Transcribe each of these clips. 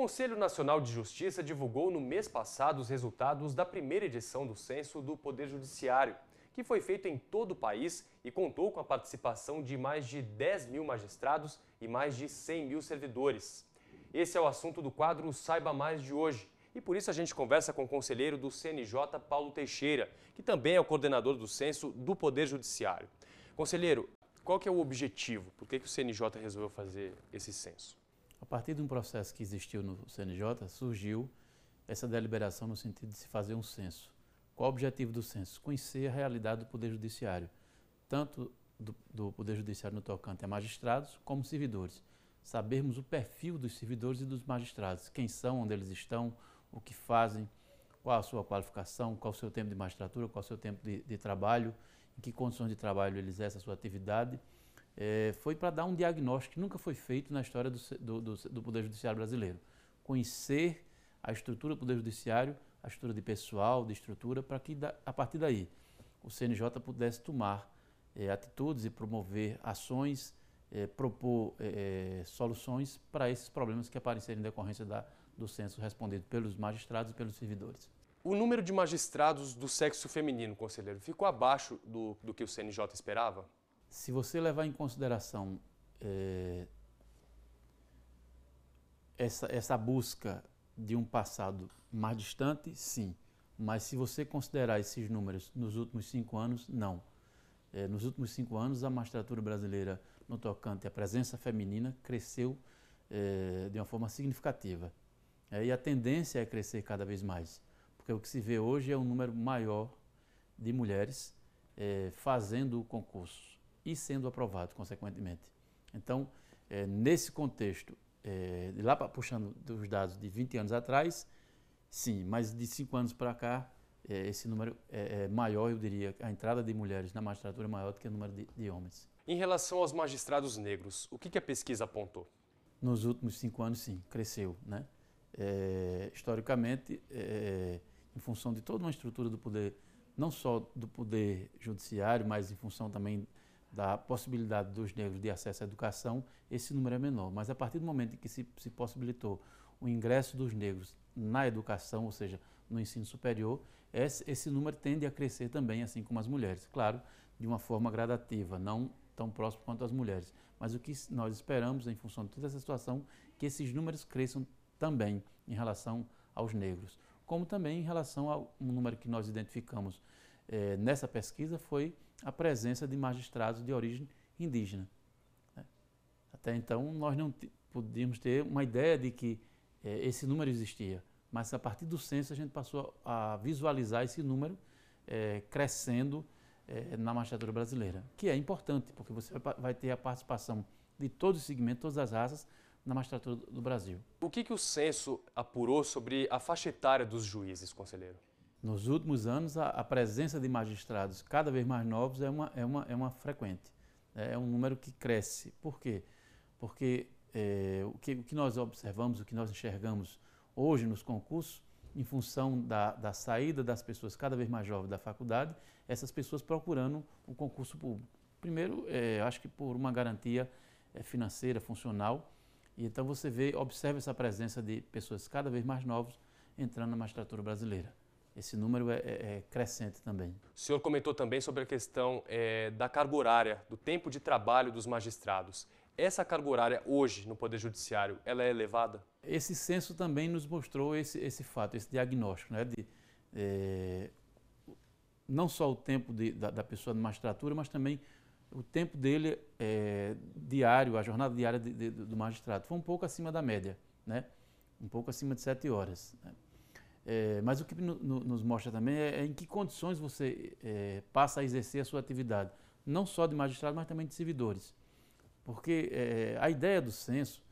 Conselho Nacional de Justiça divulgou no mês passado os resultados da primeira edição do Censo do Poder Judiciário, que foi feito em todo o país e contou com a participação de mais de 10 mil magistrados e mais de 100 mil servidores. Esse é o assunto do quadro Saiba Mais de hoje. E por isso a gente conversa com o conselheiro do CNJ, Paulo Teixeira, que também é o coordenador do Censo do Poder Judiciário. Conselheiro, qual que é o objetivo? Por que o CNJ resolveu fazer esse censo? A partir de um processo que existiu no CNJ, surgiu essa deliberação no sentido de se fazer um censo. Qual o objetivo do censo? Conhecer a realidade do Poder Judiciário, tanto do Poder Judiciário no tocante a magistrados como servidores. Sabermos o perfil dos servidores e dos magistrados, quem são, onde eles estão, o que fazem, qual a sua qualificação, qual o seu tempo de magistratura, qual o seu tempo de trabalho, em que condições de trabalho eles exercem a sua atividade. Foi para dar um diagnóstico que nunca foi feito na história do Poder Judiciário brasileiro. Conhecer a estrutura do Poder Judiciário, a estrutura de pessoal, de estrutura, para que a partir daí o CNJ pudesse tomar atitudes e promover ações, propor soluções para esses problemas que aparecerem em decorrência do censo respondido pelos magistrados e pelos servidores. O número de magistrados do sexo feminino, conselheiro, ficou abaixo do que o CNJ esperava? Se você levar em consideração essa busca de um passado mais distante, sim. Mas se você considerar esses números nos últimos 5 anos, não. Nos últimos 5 anos, a magistratura brasileira, no tocante à presença feminina, cresceu de uma forma significativa. E a tendência é crescer cada vez mais, porque o que se vê hoje é um número maior de mulheres fazendo o concurso e sendo aprovado, consequentemente. Então, nesse contexto, lá puxando dos dados de 20 anos atrás, sim, mas de 5 anos para cá, esse número é maior, eu diria, a entrada de mulheres na magistratura é maior do que o número de homens. Em relação aos magistrados negros, o que a pesquisa apontou? Nos últimos 5 anos, sim, cresceu, né? Historicamente, em função de toda uma estrutura do poder, não só do poder judiciário, mas em função também da possibilidade dos negros de acesso à educação, esse número é menor. Mas a partir do momento em que se possibilitou o ingresso dos negros na educação, ou seja, no ensino superior, esse número tende a crescer também, assim como as mulheres. Claro, de uma forma gradativa, não tão próximo quanto as mulheres. Mas o que nós esperamos, em função de toda essa situação, que esses números cresçam também em relação aos negros. Como também em relação ao número que nós identificamos nessa pesquisa, foi a presença de magistrados de origem indígena. Até então, nós não podíamos ter uma ideia de que esse número existia, mas a partir do censo a gente passou a visualizar esse número crescendo na magistratura brasileira, que é importante, porque você vai ter a participação de todos os segmentos, todas as raças, na magistratura do Brasil. O que o censo apurou sobre a faixa etária dos juízes, conselheiro? Nos últimos anos, a presença de magistrados cada vez mais novos é uma frequente. É um número que cresce. Por quê? Porque o que nós observamos, o que nós enxergamos hoje nos concursos, em função da saída das pessoas cada vez mais jovens da faculdade, essas pessoas procurando o concurso público. Primeiro, acho que por uma garantia financeira, funcional. E então você observa essa presença de pessoas cada vez mais novas entrando na magistratura brasileira. Esse número é crescente também. O senhor comentou também sobre a questão da carga horária, do tempo de trabalho dos magistrados. Essa carga horária hoje no Poder Judiciário, ela é elevada? Esse censo também nos mostrou esse fato, esse diagnóstico, né, não só o tempo da pessoa na magistratura, mas também o tempo dele diário, a jornada diária do magistrado. Foi um pouco acima da média, né? Um pouco acima de 7 horas. Né? Mas o que nos mostra também é em que condições você passa a exercer a sua atividade, não só de magistrado, mas também de servidores. Porque a ideia do censo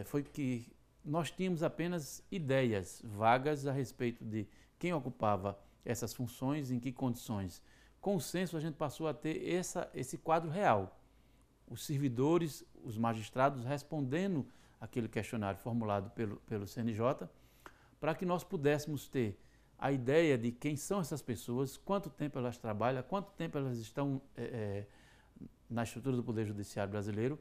foi que nós tínhamos apenas ideias vagas a respeito de quem ocupava essas funções, em que condições. Com o censo a gente passou a ter esse quadro real. Os servidores, os magistrados respondendo aquele questionário formulado pelo CNJ, para que nós pudéssemos ter a ideia de quem são essas pessoas, quanto tempo elas trabalham, quanto tempo elas estão na estrutura do Poder Judiciário brasileiro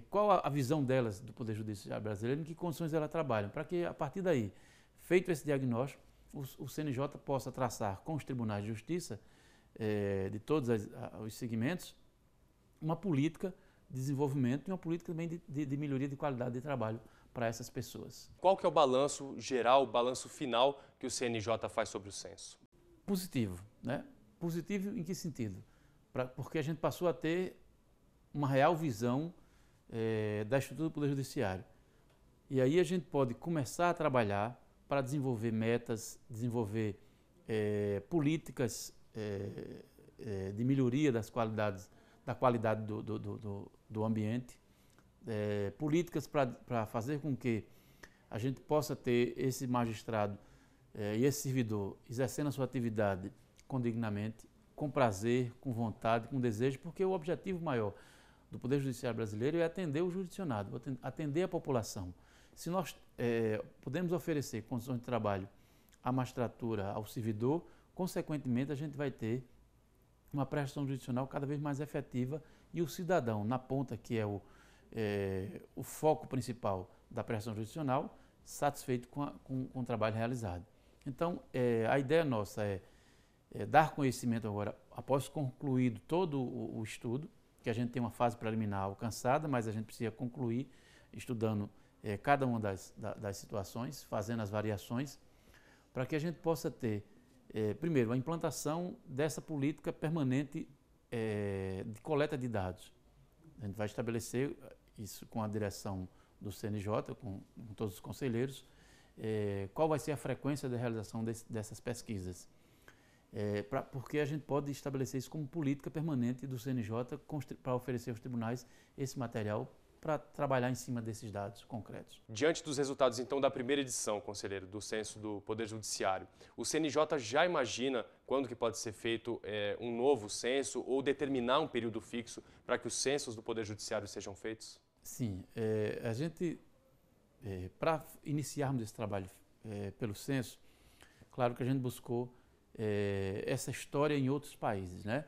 qual a visão delas do Poder Judiciário brasileiro, em que condições elas trabalham, para que a partir daí, feito esse diagnóstico, o CNJ possa traçar com os tribunais de justiça de todos os segmentos uma política de desenvolvimento e uma política também de melhoria de qualidade de trabalho para essas pessoas. Qual que é o balanço geral, o balanço final que o CNJ faz sobre o censo? Positivo, né? Positivo em que sentido? Porque a gente passou a ter uma real visão da estrutura do Poder Judiciário. E aí a gente pode começar a trabalhar para desenvolver metas, desenvolver políticas de melhoria da qualidade do ambiente, políticas para fazer com que a gente possa ter esse magistrado e esse servidor exercendo a sua atividade com dignamente, com prazer, com vontade, com desejo, porque o objetivo maior do Poder Judiciário brasileiro é atender o jurisdicionado, atender a população. Se nós podemos oferecer condições de trabalho à magistratura, ao servidor, consequentemente a gente vai ter uma prestação jurisdicional cada vez mais efetiva e o cidadão, na ponta, que é o foco principal da prestação jurisdicional, satisfeito com o trabalho realizado. Então, a ideia nossa é dar conhecimento agora, após concluído todo o estudo, que a gente tem uma fase preliminar alcançada, mas a gente precisa concluir estudando cada uma das situações, fazendo as variações, para que a gente possa ter, primeiro, a implantação dessa política permanente de coleta de dados. A gente vai estabelecer isso com a direção do CNJ, com todos os conselheiros, qual vai ser a frequência da realização dessas pesquisas. Porque a gente pode estabelecer isso como política permanente do CNJ para oferecer aos tribunais esse material para trabalhar em cima desses dados concretos. Diante dos resultados, então, da primeira edição, conselheiro, do Censo do Poder Judiciário, o CNJ já imagina quando que pode ser feito um novo censo ou determinar um período fixo para que os censos do Poder Judiciário sejam feitos? Sim, a gente, para iniciarmos esse trabalho pelo censo, claro que a gente buscou essa história em outros países, né?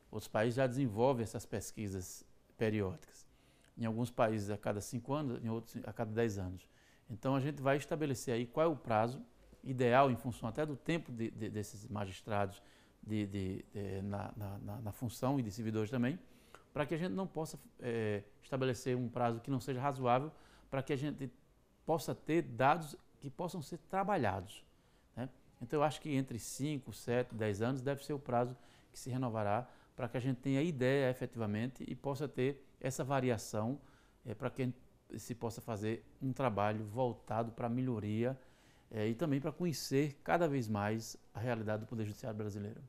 Outros países já desenvolvem essas pesquisas periódicas. Em alguns países a cada 5 anos, em outros a cada 10 anos. Então a gente vai estabelecer aí qual é o prazo ideal em função até do tempo desses magistrados na função e de servidores também, para que a gente não possa estabelecer um prazo que não seja razoável, para que a gente possa ter dados que possam ser trabalhados, né? Então eu acho que entre 5, 7, 10 anos deve ser o prazo que se renovará, para que a gente tenha ideia efetivamente e possa ter essa variação para que se possa fazer um trabalho voltado para a melhoria e também para conhecer cada vez mais a realidade do Poder Judiciário brasileiro.